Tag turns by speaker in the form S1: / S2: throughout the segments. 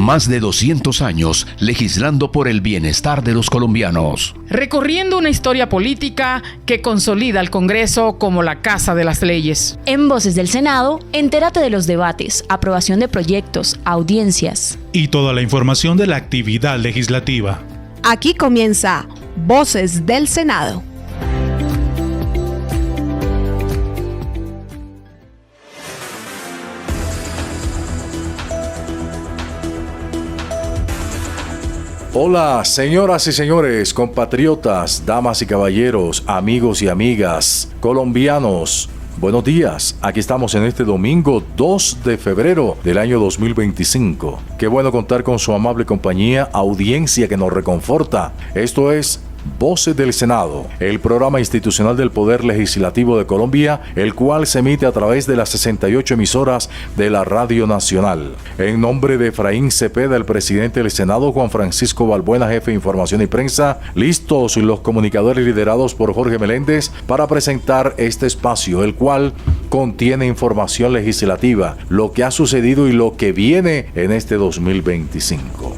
S1: Más de 200 años legislando por el bienestar de los colombianos.
S2: Recorriendo una historia política que consolida al Congreso como la casa de las leyes.
S3: En Voces del Senado, entérate de los debates, aprobación de proyectos, audiencias.
S4: Y toda la información de la actividad legislativa.
S5: Aquí comienza Voces del Senado.
S6: Hola, señoras y señores, compatriotas, damas y caballeros, amigos y amigas, colombianos. Buenos días, aquí estamos en este domingo 2 de febrero del año 2025. Qué bueno contar con su amable compañía, audiencia que nos reconforta. Esto es Voces del Senado, el programa institucional del Poder Legislativo de Colombia, el cual se emite a través de las 68 emisoras de la Radio Nacional. En nombre de Efraín Cepeda, el presidente del Senado, Juan Francisco Balbuena, jefe de Información y Prensa, listos los comunicadores liderados por Jorge Meléndez para presentar este espacio, el cual contiene información legislativa, lo que ha sucedido y lo que viene en este 2025.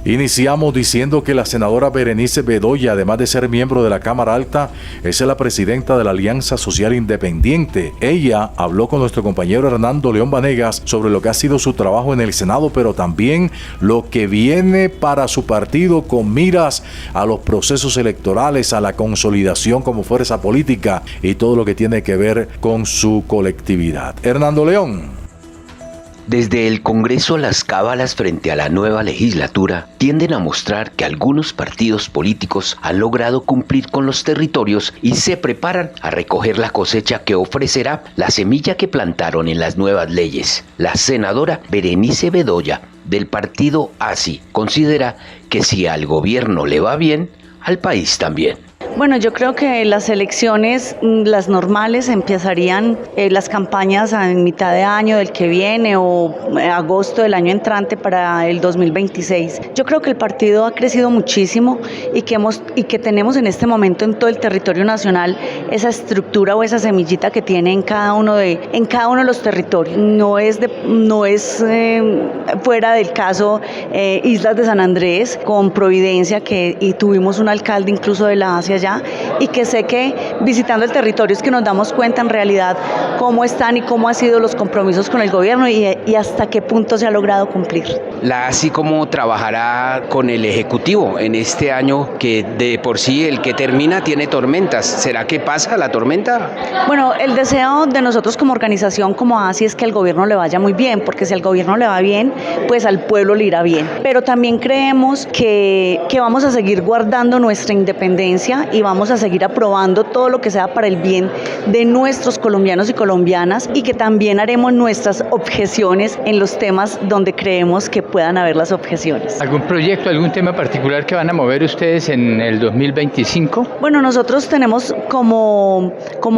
S6: Iniciamos diciendo que la senadora Berenice Bedoya, además de ser miembro de la Cámara Alta, es la presidenta de la Alianza Social Independiente. Ella habló con nuestro compañero Hernando León Vanegas sobre lo que ha sido su trabajo en el Senado, pero también lo que viene para su partido con miras a los procesos electorales, a la consolidación como fuerza política y todo lo que tiene que ver con su colectividad. Hernando León.
S7: Desde el Congreso, las cábalas frente a la nueva legislatura tienden a mostrar que algunos partidos políticos han logrado cumplir con los territorios y se preparan a recoger la cosecha que ofrecerá la semilla que plantaron en las nuevas leyes. La senadora Berenice Bedoya, del partido ASI, considera que si al gobierno le va bien, al país también.
S8: Bueno, yo creo que las elecciones, las normales, empezarían las campañas en mitad de año del que viene o agosto del año entrante para el 2026. Yo creo que el partido ha crecido muchísimo y que tenemos en este momento en todo el territorio nacional esa estructura o esa semillita que tiene en cada uno de los territorios. No es fuera del caso Islas de San Andrés con Providencia y tuvimos un alcalde incluso de la Asia allá, y que sé que visitando el territorio es que nos damos cuenta en realidad cómo están y cómo han sido los compromisos con el gobierno y hasta qué punto se ha logrado cumplir.
S7: Así como trabajará con el Ejecutivo en este año que de por sí el que termina tiene tormentas. ¿Será que pasa la tormenta?
S8: Bueno, el deseo de nosotros como organización, como ASI, es que al gobierno le vaya muy bien, porque si al gobierno le va bien, pues al pueblo le irá bien. Pero también creemos que vamos a seguir guardando nuestra independencia y vamos a seguir aprobando todo lo que sea para el bien de nuestros colombianos y colombianas, y que también haremos nuestras objeciones en los temas donde creemos que puedan haber las objeciones.
S9: ¿Algún proyecto, algún tema particular que van a mover ustedes en el 2025?
S8: Bueno, nosotros tenemos como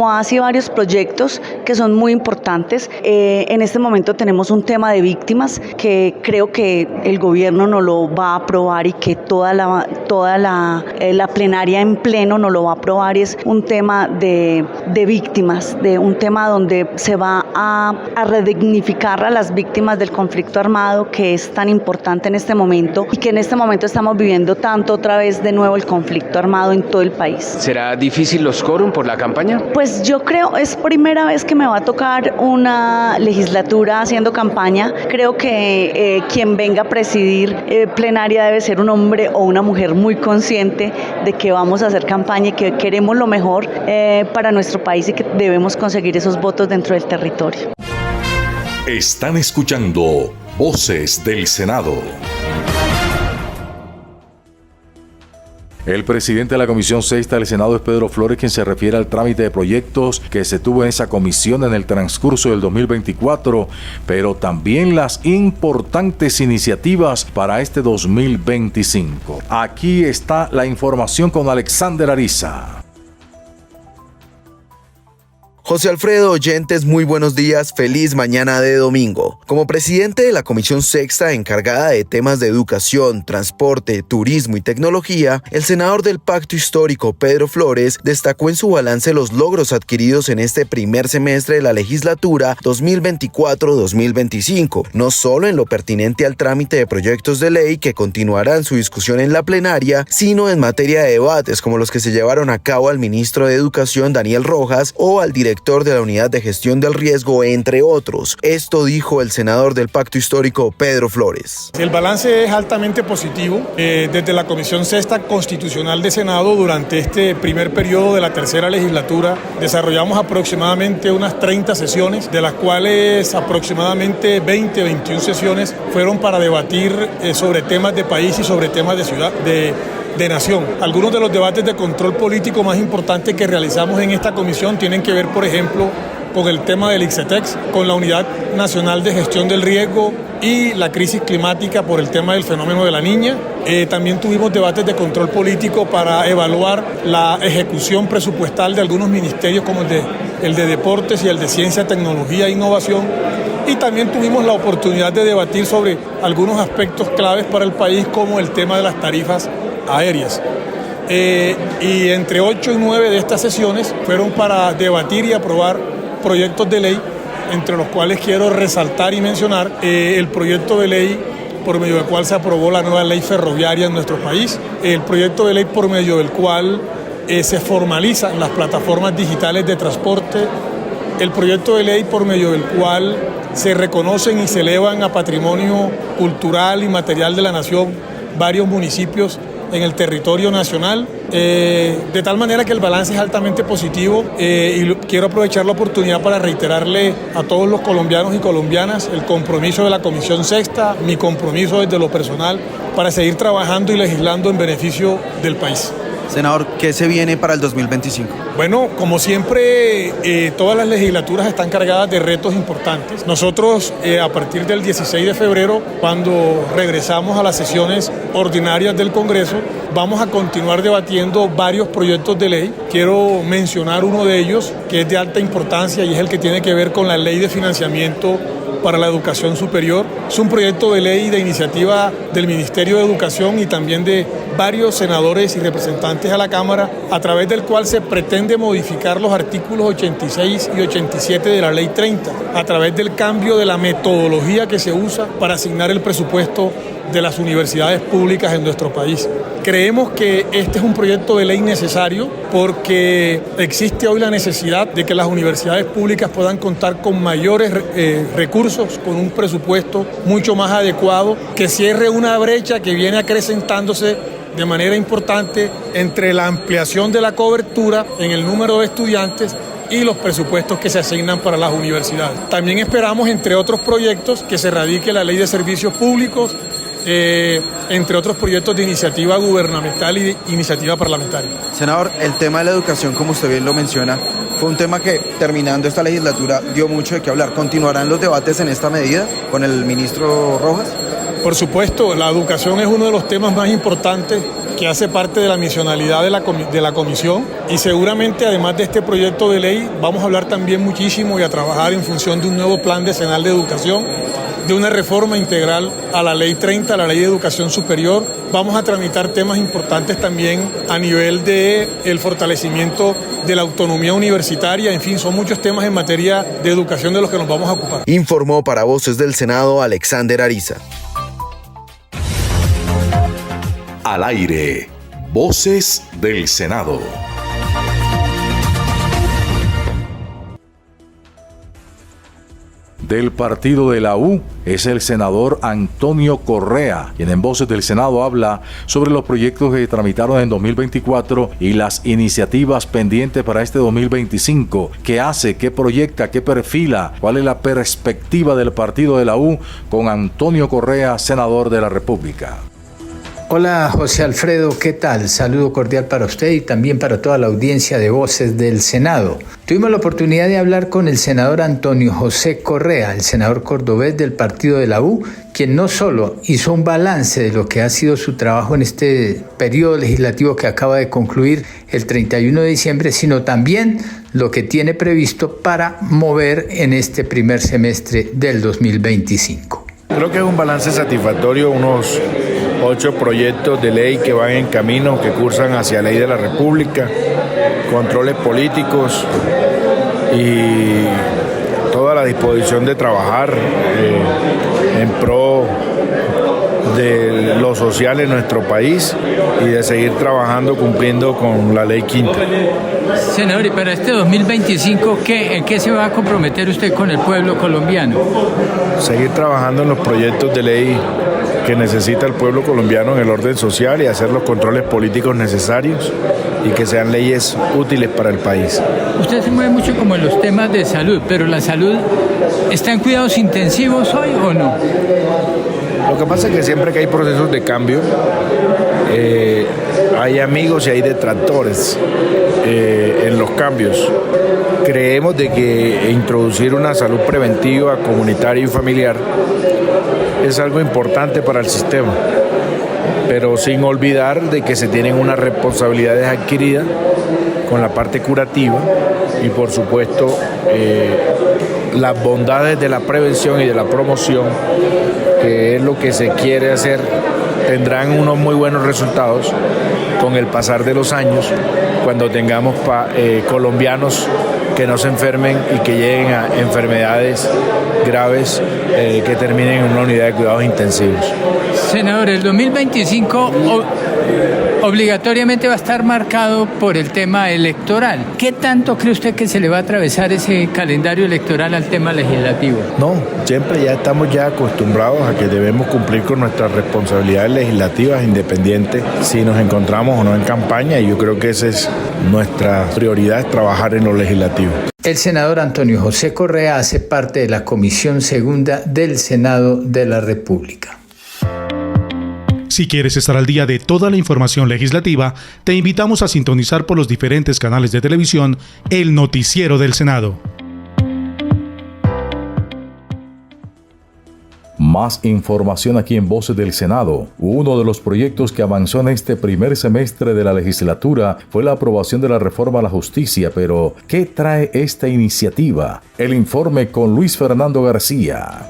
S8: ASI varios proyectos que son muy importantes. En este momento tenemos un tema de víctimas que creo que el gobierno no lo va a aprobar y que toda la plenaria en pleno no lo va a aprobar, y es un tema de víctimas, de un tema donde se va a redignificar a las víctimas del conflicto armado, que es tan importante en este momento y que en este momento estamos viviendo tanto otra vez de nuevo el conflicto armado en todo el país.
S7: ¿Será difícil los quórum por la campaña?
S8: Pues yo creo, es primera vez que me va a tocar una legislatura haciendo campaña. Creo que quien venga a presidir plenaria debe ser un hombre o una mujer muy consciente de que vamos a hacer campaña y que queremos lo mejor para nuestro país y que debemos conseguir esos votos dentro del territorio.
S6: Están escuchando Voces del Senado. El presidente de la Comisión Sexta del Senado es Pedro Flores, quien se refiere al trámite de proyectos que se tuvo en esa comisión en el transcurso del 2024, pero también las importantes iniciativas para este 2025. Aquí está la información con Alexander Ariza.
S10: José Alfredo Oyentes, muy buenos días, feliz mañana de domingo. Como presidente de la Comisión Sexta encargada de temas de educación, transporte, turismo y tecnología, el senador del Pacto Histórico, Pedro Flores, destacó en su balance los logros adquiridos en este primer semestre de la legislatura 2024-2025, no solo en lo pertinente al trámite de proyectos de ley que continuarán su discusión en la plenaria, sino en materia de debates como los que se llevaron a cabo al ministro de Educación, Daniel Rojas, o al director de la Unidad de Gestión del Riesgo, entre otros. Esto dijo el senador del Pacto Histórico, Pedro Flores.
S11: El balance es altamente positivo. Desde la Comisión Sexta Constitucional de Senado, durante este primer periodo de la tercera legislatura, desarrollamos aproximadamente unas 30 sesiones, de las cuales aproximadamente 21 sesiones fueron para debatir sobre temas de país y sobre temas de ciudad, de nación. Algunos de los debates de control político más importantes que realizamos en esta comisión tienen que ver, por ejemplo, con el tema del ICETEX, con la Unidad Nacional de Gestión del Riesgo y la crisis climática por el tema del fenómeno de la Niña. También tuvimos debates de control político para evaluar la ejecución presupuestal de algunos ministerios como el de Deportes y el de Ciencia, Tecnología e Innovación. Y también tuvimos la oportunidad de debatir sobre algunos aspectos claves para el país, como el tema de las tarifas aéreas. Y entre 8 y 9 de estas sesiones fueron para debatir y aprobar proyectos de ley, entre los cuales quiero resaltar y mencionar el proyecto de ley por medio del cual se aprobó la nueva ley ferroviaria en nuestro país, el proyecto de ley por medio del cual se formalizan las plataformas digitales de transporte, el proyecto de ley por medio del cual se reconocen y se elevan a patrimonio cultural y material de la nación varios municipios en el territorio nacional, de tal manera que el balance es altamente positivo, y quiero aprovechar la oportunidad para reiterarle a todos los colombianos y colombianas el compromiso de la Comisión Sexta, mi compromiso desde lo personal, para seguir trabajando y legislando en beneficio del país.
S10: Senador, ¿qué se viene para el 2025?
S11: Bueno, como siempre, todas las legislaturas están cargadas de retos importantes. Nosotros, a partir del 16 de febrero, cuando regresamos a las sesiones ordinarias del Congreso, vamos a continuar debatiendo varios proyectos de ley. Quiero mencionar uno de ellos, que es de alta importancia, y es el que tiene que ver con la Ley de Financiamiento para la Educación Superior. Es un proyecto de ley de iniciativa del Ministerio de Educación y también de varios senadores y representantes a la Cámara, a través del cual se pretende modificar los artículos 86 y 87 de la Ley 30, a través del cambio de la metodología que se usa para asignar el presupuesto de las universidades públicas en nuestro país. Creemos que este es un proyecto de ley necesario porque existe hoy la necesidad de que las universidades públicas puedan contar con mayores recursos, con un presupuesto mucho más adecuado, que cierre una brecha que viene acrecentándose de manera importante entre la ampliación de la cobertura en el número de estudiantes y los presupuestos que se asignan para las universidades. También esperamos, entre otros proyectos, que se radique la Ley de Servicios Públicos, entre otros proyectos de iniciativa gubernamental y de iniciativa parlamentaria.
S10: Senador, el tema de la educación, como usted bien lo menciona, fue un tema que, terminando esta legislatura, dio mucho de qué hablar. ¿Continuarán los debates en esta medida con el ministro Rojas?
S11: Por supuesto, la educación es uno de los temas más importantes que hace parte de la misionalidad de la comisión, y seguramente, además de este proyecto de ley, vamos a hablar también muchísimo y a trabajar en función de un nuevo plan decenal de educación, de una reforma integral a la Ley 30, a la Ley de Educación Superior. Vamos a tramitar temas importantes también a nivel del fortalecimiento de la autonomía universitaria. En fin, son muchos temas en materia de educación de los que nos vamos a ocupar.
S10: Informó para Voces del Senado Alexander Ariza.
S6: Al aire, Voces del Senado. Del partido de la U es el senador Antonio Correa, quien en Voces del Senado habla sobre los proyectos que tramitaron en 2024 y las iniciativas pendientes para este 2025. ¿Qué hace? ¿Qué proyecta? ¿Qué perfila? ¿Cuál es la perspectiva del partido de la U con Antonio Correa, senador de la República?
S12: Hola José Alfredo, ¿qué tal? Saludo cordial para usted y también para toda la audiencia de Voces del Senado. Tuvimos la oportunidad de hablar con el senador Antonio José Correa, el senador cordobés del partido de la U, quien no solo hizo un balance de lo que ha sido su trabajo en este periodo legislativo que acaba de concluir el 31 de diciembre, sino también lo que tiene previsto para mover en este primer semestre del 2025.
S13: Creo que es un balance satisfactorio, unos 8 proyectos de ley que van en camino, que cursan hacia ley de la República, controles políticos y toda la disposición de trabajar en pro de lo social en nuestro país y de seguir trabajando cumpliendo con la ley quinta.
S9: Senador, y para este 2025, ¿en qué se va a comprometer usted con el pueblo colombiano?
S13: Seguir trabajando en los proyectos de ley que necesita el pueblo colombiano en el orden social y hacer los controles políticos necesarios y que sean leyes útiles para el país.
S9: Usted se mueve mucho como en los temas de salud, pero la salud ¿está en cuidados intensivos hoy o no?
S13: Lo que pasa es que siempre que hay procesos de cambio, hay amigos y hay detractores en los cambios. Creemos de que introducir una salud preventiva, comunitaria y familiar es algo importante para el sistema, pero sin olvidar de que se tienen unas responsabilidades adquiridas con la parte curativa y por supuesto las bondades de la prevención y de la promoción, que es lo que se quiere hacer, tendrán unos muy buenos resultados con el pasar de los años, cuando tengamos colombianos que no se enfermen y que lleguen a enfermedades graves que terminen en una unidad de cuidados intensivos.
S9: Senador, el 2025 obligatoriamente va a estar marcado por el tema electoral. ¿Qué tanto cree usted que se le va a atravesar ese calendario electoral al tema legislativo?
S13: No, siempre ya estamos ya acostumbrados a que debemos cumplir con nuestras responsabilidades legislativas independientes si nos encontramos o no en campaña, y yo creo que esa es nuestra prioridad, trabajar en lo legislativo.
S12: El senador Antonio José Correa hace parte de la Comisión Segunda del Senado de la República.
S4: Si quieres estar al día de toda la información legislativa, te invitamos a sintonizar por los diferentes canales de televisión el Noticiero del Senado.
S6: Más información aquí en Voces del Senado. Uno de los proyectos que avanzó en este primer semestre de la legislatura fue la aprobación de la reforma a la justicia, pero ¿qué trae esta iniciativa? El informe con Luis Fernando García.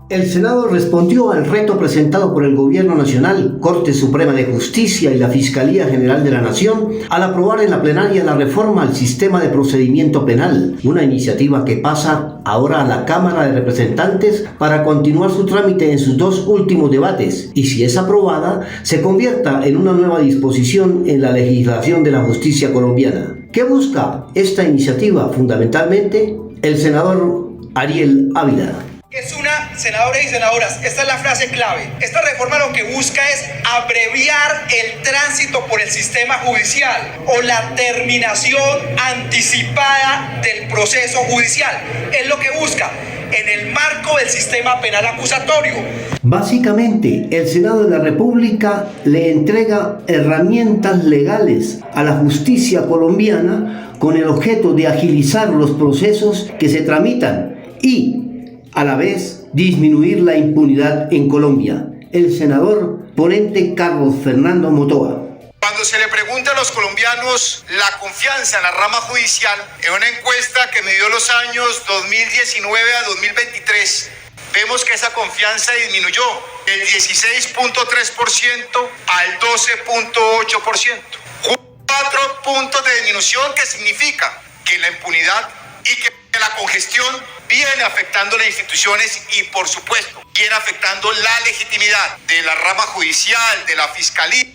S14: El Senado respondió al reto presentado por el Gobierno Nacional, Corte Suprema de Justicia y la Fiscalía General de la Nación al aprobar en la plenaria la reforma al sistema de procedimiento penal, una iniciativa que pasa ahora a la Cámara de Representantes para continuar su trámite en sus 2 últimos debates y, si es aprobada, se convierta en una nueva disposición en la legislación de la justicia colombiana. ¿Qué busca esta iniciativa? Fundamentalmente, el senador Ariel Ávila.
S15: Es una, senadores y senadoras, esta es la frase clave. Esta reforma lo que busca es abreviar el tránsito por el sistema judicial o la terminación anticipada del proceso judicial. Es lo que busca en el marco del sistema penal acusatorio.
S14: Básicamente, el Senado de la República le entrega herramientas legales a la justicia colombiana con el objeto de agilizar los procesos que se tramitan y a la vez disminuir la impunidad en Colombia. El senador ponente Carlos Fernando Motoa.
S15: Cuando se le pregunta a los colombianos la confianza en la rama judicial, en una encuesta que midió los años 2019 a 2023, vemos que esa confianza disminuyó del 16.3% al 12.8%. 4 puntos de disminución, que significa que la impunidad y que la congestión viene afectando las instituciones y, por supuesto, viene afectando la legitimidad de la rama judicial, de la fiscalía,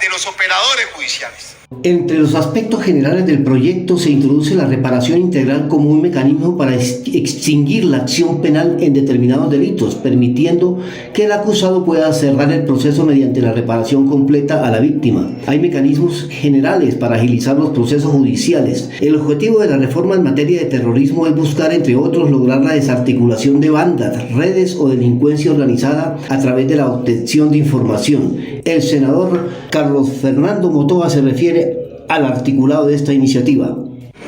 S15: de los operadores judiciales.
S14: Entre los aspectos generales del proyecto se introduce la reparación integral como un mecanismo para extinguir la acción penal en determinados delitos, permitiendo que el acusado pueda cerrar el proceso mediante la reparación completa a la víctima. Hay mecanismos generales para agilizar los procesos judiciales. El objetivo de la reforma en materia de terrorismo es buscar, entre otros, lograr la desarticulación de bandas, redes o delincuencia delincuencia organizada a través de la obtención de información. El senador Carlos Fernando Motoa se refiere al articulado de esta iniciativa.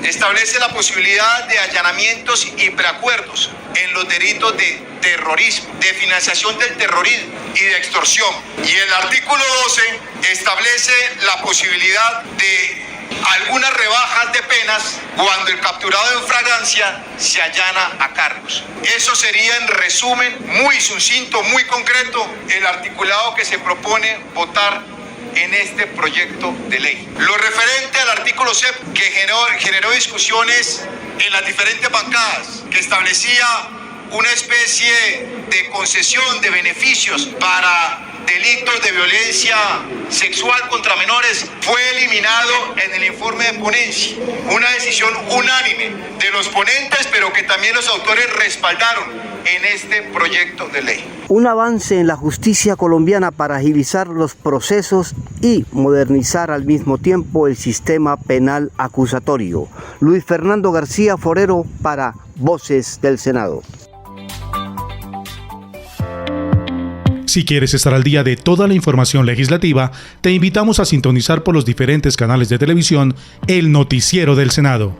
S15: Establece la posibilidad de allanamientos y preacuerdos en los delitos de terrorismo, de financiación del terrorismo y de extorsión. Y el artículo 12 establece la posibilidad de algunas rebajas de penas cuando el capturado en flagrancia se allana a cargos. Eso sería, en resumen, muy sucinto, muy concreto, el articulado que se propone votar en este proyecto de ley. Lo referente al artículo C, que generó discusiones en las diferentes bancadas, que establecía una especie de concesión de beneficios para delitos de violencia sexual contra menores, fue eliminado en el informe de ponencia. Una decisión unánime de los ponentes, pero que también los autores respaldaron en este proyecto de ley.
S14: Un avance en la justicia colombiana para agilizar los procesos y modernizar al mismo tiempo el sistema penal acusatorio. Luis Fernando García Forero para Voces del Senado.
S4: Si quieres estar al día de toda la información legislativa, te invitamos a sintonizar por los diferentes canales de televisión el Noticiero del Senado.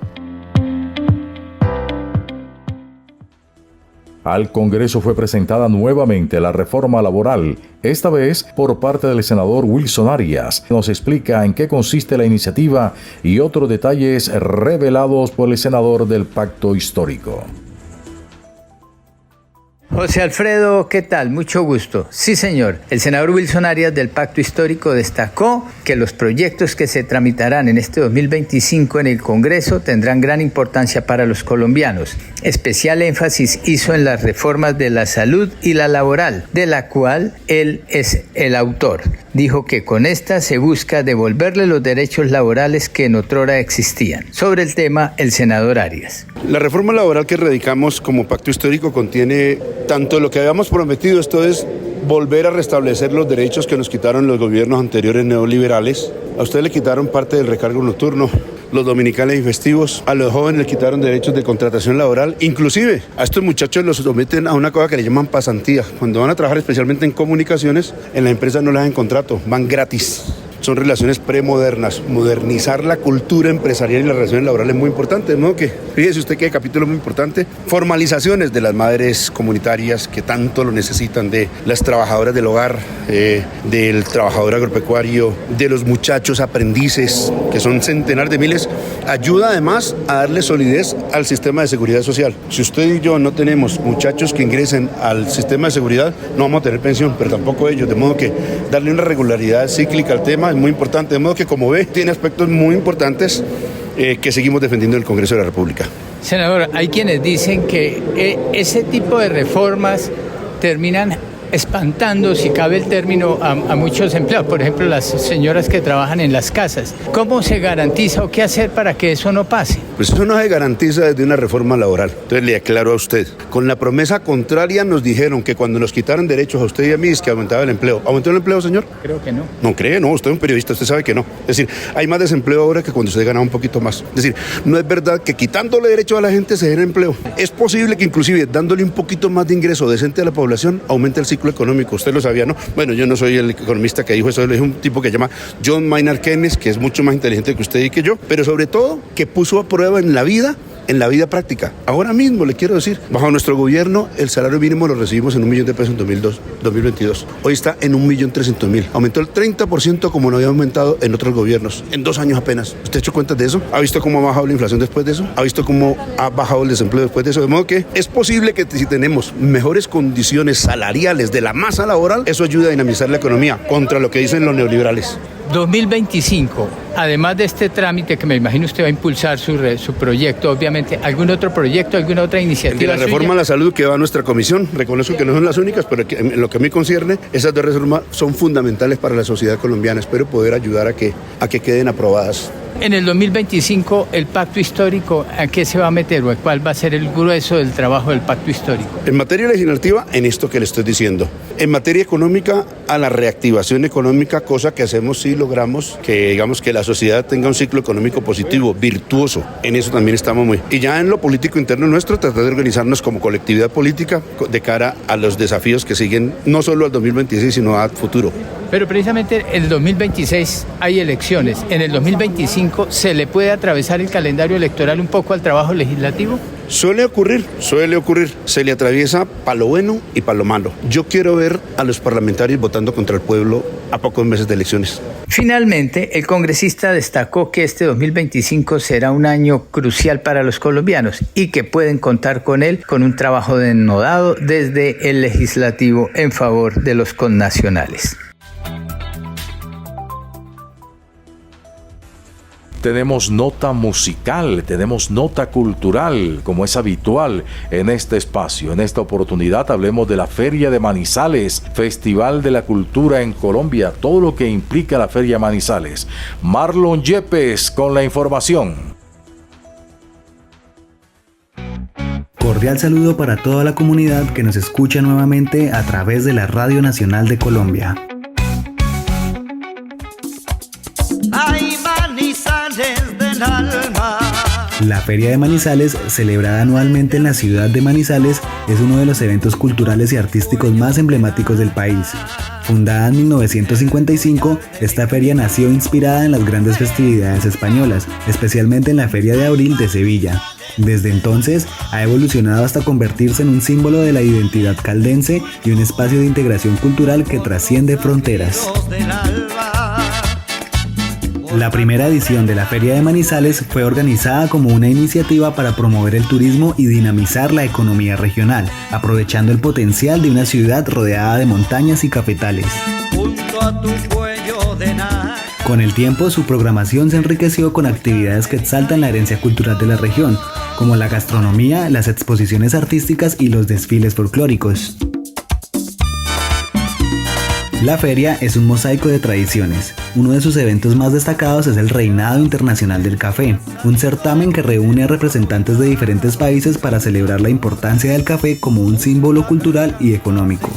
S6: Al Congreso fue presentada nuevamente la reforma laboral, esta vez por parte del senador Wilson Arias. Nos explica en qué consiste la iniciativa y otros detalles revelados por el senador del Pacto Histórico.
S12: José Alfredo, ¿qué tal? Mucho gusto. Sí, señor. El senador Wilson Arias del Pacto Histórico destacó que los proyectos que se tramitarán en este 2025 en el Congreso tendrán gran importancia para los colombianos. Especial énfasis hizo en las reformas de la salud y la laboral, de la cual él es el autor. Dijo que con esta se busca devolverle los derechos laborales que en otrora existían. Sobre el tema, el senador Arias.
S16: La reforma laboral que radicamos como Pacto Histórico contiene tanto lo que habíamos prometido, esto es volver a restablecer los derechos que nos quitaron los gobiernos anteriores neoliberales. A ustedes le quitaron parte del recargo nocturno, los dominicales y festivos, a los jóvenes le quitaron derechos de contratación laboral, inclusive a estos muchachos los someten a una cosa que le llaman pasantía. Cuando van a trabajar especialmente en comunicaciones, en la empresa no les dan contrato, van gratis. Son relaciones premodernas. Modernizar la cultura empresarial y las relaciones laborales es muy importante, ¿no? Que fíjese usted que hay capítulo muy importante. Formalizaciones de las madres comunitarias que tanto lo necesitan, de las trabajadoras del hogar, del trabajador agropecuario, de los muchachos aprendices, que son centenares de miles. Ayuda además a darle solidez al sistema de seguridad social. Si usted y yo no tenemos muchachos que ingresen al sistema de seguridad, no vamos a tener pensión, pero tampoco ellos. De modo que darle una regularidad cíclica al tema es muy importante, de modo que, como ve, tiene aspectos muy importantes que seguimos defendiendo en el Congreso de la República.
S9: Senador, hay quienes dicen que ese tipo de reformas terminan espantando, si cabe el término, a muchos empleados, por ejemplo, las señoras que trabajan en las casas. ¿Cómo se garantiza o qué hacer para que eso no pase?
S16: Pues eso no se garantiza desde una reforma laboral. Entonces le aclaro a usted, con la promesa contraria nos dijeron que cuando nos quitaron derechos a usted y a mí es que aumentaba el empleo. ¿Aumentó el empleo, señor?
S9: Creo que no.
S16: No cree, no, usted es un periodista, usted sabe que no. Es decir, hay más desempleo ahora que cuando usted ganaba un poquito más. Es decir, no es verdad que quitándole derecho a la gente se genere empleo. Es posible que inclusive dándole un poquito más de ingreso decente a la población aumente el ciclo económico. Usted lo sabía, ¿no? Bueno, yo no soy el economista que dijo eso, es un tipo que se llama John Maynard Keynes, que es mucho más inteligente que usted y que yo, pero sobre todo que puso a prueba en la vida práctica. Ahora mismo le quiero decir, bajo nuestro gobierno el salario mínimo lo recibimos en $1.000.000 en 2022. Hoy está en 1.300.000. Aumentó el 30% como no había aumentado en otros gobiernos, en 2 años apenas. ¿Usted ha hecho cuentas de eso? ¿Ha visto cómo ha bajado la inflación después de eso? ¿Ha visto cómo ha bajado el desempleo después de eso? De modo que es posible que si tenemos mejores condiciones salariales de la masa laboral, eso ayuda a dinamizar la economía contra lo que dicen los neoliberales.
S9: 2025, además de este trámite que me imagino usted va a impulsar su proyecto, obviamente, ¿algún otro proyecto, alguna otra iniciativa?
S16: La reforma a la salud que va a nuestra comisión, reconozco que no son las únicas, pero en lo que a mí concierne, esas 2 reformas son fundamentales para la sociedad colombiana. Espero poder ayudar a que queden aprobadas.
S9: En el 2025, el pacto histórico, ¿a qué se va a meter o cuál va a ser el grueso del trabajo del pacto histórico?
S16: En materia legislativa, en esto que le estoy diciendo. En materia económica, a la reactivación económica, cosa que hacemos si logramos que, digamos, que la sociedad tenga un ciclo económico positivo, virtuoso. En eso también estamos muy. Y ya en lo político interno nuestro, tratar de organizarnos como colectividad política de cara a los desafíos que siguen, no solo al 2026, sino al futuro.
S9: Pero precisamente en el 2026 hay elecciones. En el 2025, ¿se le puede atravesar el calendario electoral un poco al trabajo legislativo?
S16: Suele ocurrir, se le atraviesa para lo bueno y para lo malo. Yo quiero ver a los parlamentarios votando contra el pueblo a pocos meses de elecciones.
S12: Finalmente, el congresista destacó que este 2025 será un año crucial para los colombianos y que pueden contar con él con un trabajo denodado desde el legislativo en favor de los connacionales.
S6: Tenemos nota musical, tenemos nota cultural, como es habitual en este espacio. En esta oportunidad hablemos de la Feria de Manizales, Festival de la Cultura en Colombia, todo lo que implica la Feria Manizales. Marlon Yepes con la información.
S17: Cordial saludo para toda la comunidad que nos escucha nuevamente a través de la Radio Nacional de Colombia.
S18: Ay, Manizales del alma.
S17: La Feria de Manizales, celebrada anualmente en la ciudad de Manizales, es uno de los eventos culturales y artísticos más emblemáticos del país. Fundada en 1955, esta feria nació inspirada en las grandes festividades españolas, especialmente en la Feria de Abril de Sevilla. Desde entonces, ha evolucionado hasta convertirse en un símbolo de la identidad caldense y un espacio de integración cultural que trasciende fronteras. La primera edición de la Feria de Manizales fue organizada como una iniciativa para promover el turismo y dinamizar la economía regional, aprovechando el potencial de una ciudad rodeada de montañas y cafetales. Con el tiempo, su programación se enriqueció con actividades que exaltan la herencia cultural de la región, como la gastronomía, las exposiciones artísticas y los desfiles folclóricos. La feria es un mosaico de tradiciones. Uno de sus eventos más destacados es el Reinado Internacional del Café, un certamen que reúne a representantes de diferentes países para celebrar la importancia del café como un símbolo cultural y económico.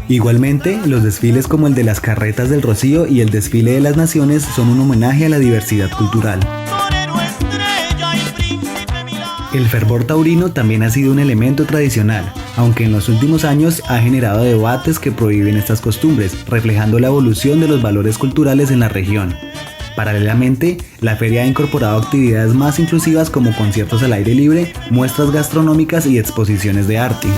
S17: Igualmente, los desfiles como el de las Carretas del Rocío y el Desfile de las Naciones son un homenaje a la diversidad cultural. El fervor taurino también ha sido un elemento tradicional, aunque en los últimos años ha generado debates que prohíben estas costumbres, reflejando la evolución de los valores culturales en la región. Paralelamente, la feria ha incorporado actividades más inclusivas como conciertos al aire libre, muestras gastronómicas y exposiciones de arte.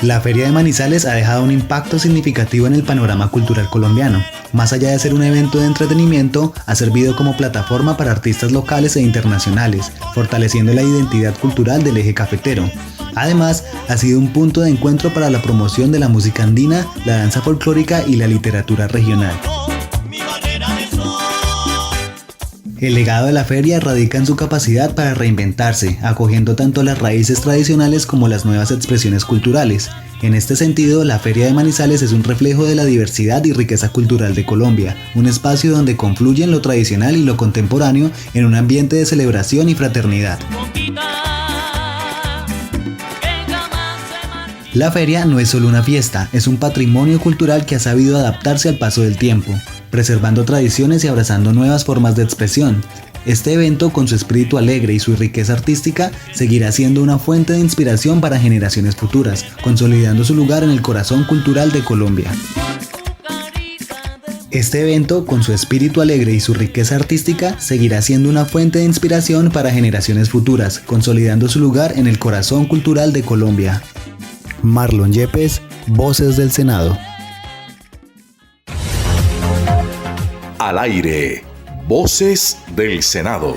S17: La Feria de Manizales ha dejado un impacto significativo en el panorama cultural colombiano. Más allá de ser un evento de entretenimiento, ha servido como plataforma para artistas locales e internacionales, fortaleciendo la identidad cultural del eje cafetero. Además, ha sido un punto de encuentro para la promoción de la música andina, la danza folclórica y la literatura regional. El legado de la feria radica en su capacidad para reinventarse, acogiendo tanto las raíces tradicionales como las nuevas expresiones culturales. En este sentido, la Feria de Manizales es un reflejo de la diversidad y riqueza cultural de Colombia, un espacio donde confluyen lo tradicional y lo contemporáneo en un ambiente de celebración y fraternidad. La feria no es solo una fiesta, es un patrimonio cultural que ha sabido adaptarse al paso del tiempo, preservando tradiciones y abrazando nuevas formas de expresión. Este evento, con su espíritu alegre y su riqueza artística, seguirá siendo una fuente de inspiración para generaciones futuras, consolidando su lugar en el corazón cultural de Colombia. Este evento, con su espíritu alegre y su riqueza artística, seguirá siendo una fuente de inspiración para generaciones futuras, consolidando su lugar en el corazón cultural de Colombia. Marlon Yepes, Voces del Senado.
S6: Al aire, Voces del Senado.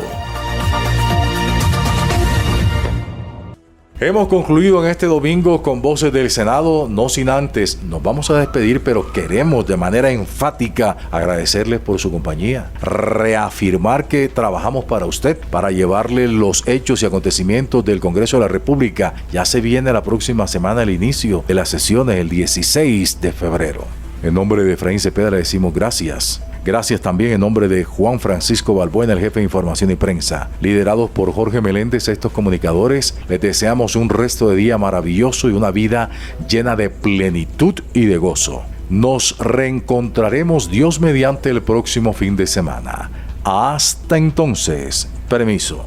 S6: Hemos concluido en este domingo con Voces del Senado, no sin antes, nos vamos a despedir, pero queremos de manera enfática agradecerles por su compañía, reafirmar que trabajamos para usted, para llevarle los hechos y acontecimientos del Congreso de la República. Ya se viene la próxima semana el inicio de las sesiones, el 16 de febrero. En nombre de Efraín Cepeda le decimos gracias. Gracias también en nombre de Juan Francisco Balbuena, el jefe de información y prensa. Liderados por Jorge Meléndez, estos comunicadores, les deseamos un resto de día maravilloso y una vida llena de plenitud y de gozo. Nos reencontraremos Dios mediante el próximo fin de semana. Hasta entonces, permiso.